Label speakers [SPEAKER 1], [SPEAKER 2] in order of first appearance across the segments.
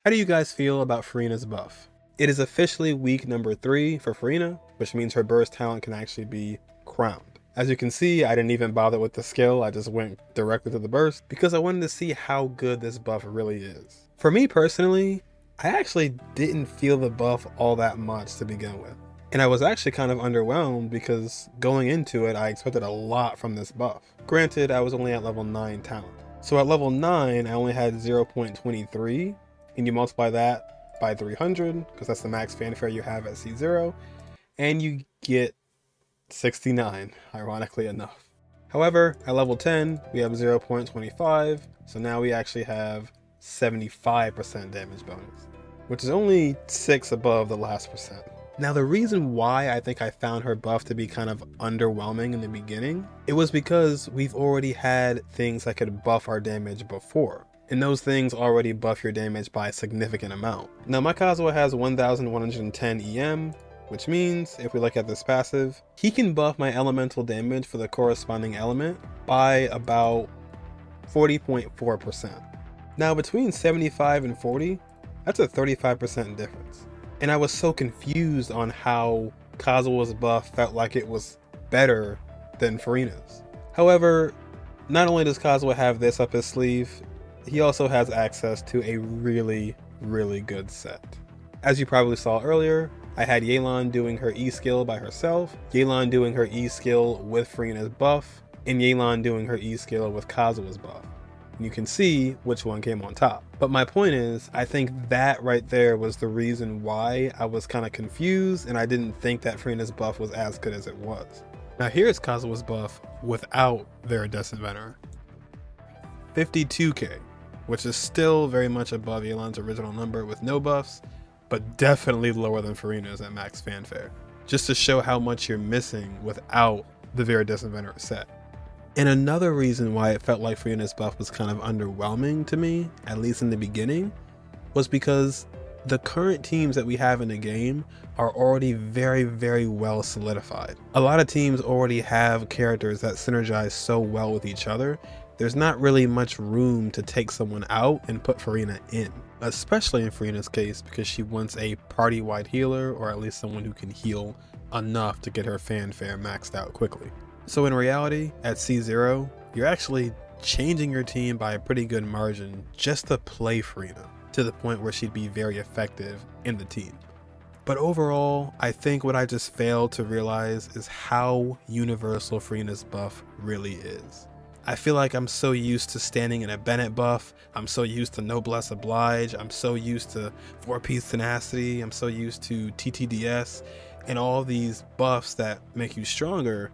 [SPEAKER 1] How do you guys feel about Furina's buff? It is officially week number 3 for Furina, which means her burst talent can actually be crowned. As you can see, I didn't even bother with the skill, I just went directly to the burst because I wanted to see how good this buff really is. For me personally, I actually didn't feel the buff all that much to begin with. And I was actually kind of underwhelmed because going into it, I expected a lot from this buff. Granted, I was only at level 9 talent. So at level 9, I only had 0.23, and you multiply that by 300, because that's the max fanfare you have at C0, and you get 69, ironically enough. However, at level 10, we have 0.25, so now we actually have 75% damage bonus, which is only 6 above the last percent. Now the reason why I think I found her buff to be kind of underwhelming in the beginning, it was because we've already had things that could buff our damage before, and those things already buff your damage by a significant amount. Now my Kazuha has 1110 EM, which means if we look at this passive, he can buff my elemental damage for the corresponding element by about 40.4%. Now between 75 and 40, that's a 35% difference. And I was so confused on how Kazuha's buff felt like it was better than Furina's. However, not only does Kazuha have this up his sleeve, he also has access to a really good set. As you probably saw earlier, I had Yelan doing her E skill by herself, Yelan doing her E skill with Furina's buff, and Yelan doing her E skill with Kazuha's buff. You can see which one came on top. But my point is, I think that right there was the reason why I was kind of confused and I didn't think that Furina's buff was as good as it was. Now here's Kazuha's buff without Viridescent Venerer. 52k, which is still very much above Yelan's original number with no buffs, but definitely lower than Furina's at max fanfare. Just to show how much you're missing without the Viridescent Venerer set. And another reason why it felt like Furina's buff was kind of underwhelming to me, at least in the beginning, was because the current teams that we have in the game are already very well solidified. A lot of teams already have characters that synergize so well with each other, there's not really much room to take someone out and put Furina in. Especially in Furina's case, because she wants a party-wide healer, or at least someone who can heal enough to get her fanfare maxed out quickly. So in reality, at C0, you're actually changing your team by a pretty good margin just to play Furina, to the point where she'd be very effective in the team. But overall, I think what I just failed to realize is how universal Furina's buff really is. I feel like I'm so used to standing in a Bennett buff, I'm so used to Noblesse Oblige, I'm so used to 4-piece Tenacity, I'm so used to TTDS, and all these buffs that make you stronger,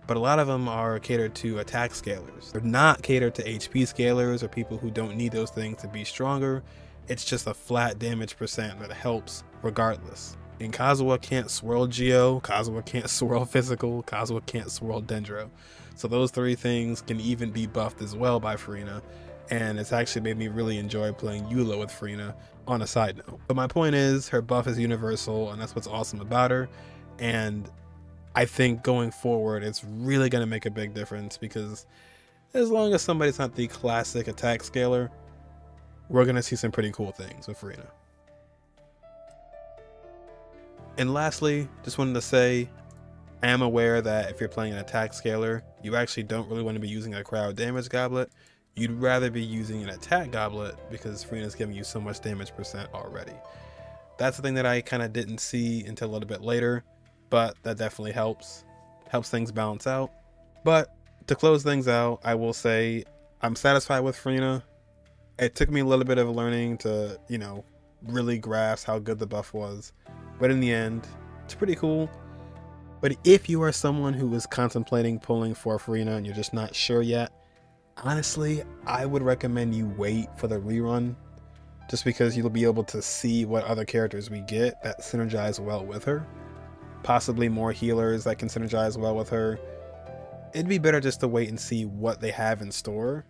[SPEAKER 1] but a lot of them are catered to attack scalers. They're not catered to HP scalers or people who don't need those things to be stronger. It's just a flat damage percent that helps regardless. And Kazuha can't swirl Geo, Kazuha can't swirl Physical, Kazuha can't swirl Dendro. So those 3 things can even be buffed as well by Furina, and it's actually made me really enjoy playing Eula with Furina on a side note. But my point is, her buff is universal, and that's what's awesome about her, and I think going forward it's really going to make a big difference, because as long as somebody's not the classic attack scaler, we're going to see some pretty cool things with Furina. And lastly, just wanted to say, I am aware that if you're playing an attack scaler, you actually don't really want to be using a crowd damage goblet. You'd rather be using an attack goblet because Furina's giving you so much damage percent already. That's the thing that I kind of didn't see until a little bit later, but that definitely helps things balance out. But to close things out, I will say I'm satisfied with Furina. It took me a little bit of learning to, really grasp how good the buff was, but in the end, it's pretty cool. But if you are someone who is contemplating pulling for Furina and you're just not sure yet, honestly, I would recommend you wait for the rerun, just because you'll be able to see what other characters we get that synergize well with her. Possibly more healers that can synergize well with her. It'd be better just to wait and see what they have in store,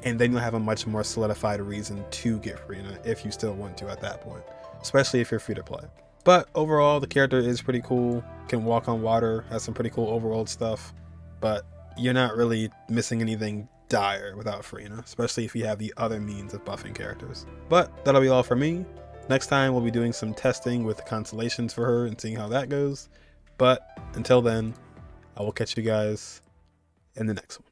[SPEAKER 1] and then you'll have a much more solidified reason to get Furina if you still want to at that point, especially if you're free to play. But overall, the character is pretty cool, can walk on water, has some pretty cool overworld stuff, but you're not really missing anything dire without Furina, especially if you have the other means of buffing characters. But that'll be all for me. Next time we'll be doing some testing with constellations for her and seeing how that goes. But until then, I will catch you guys in the next one.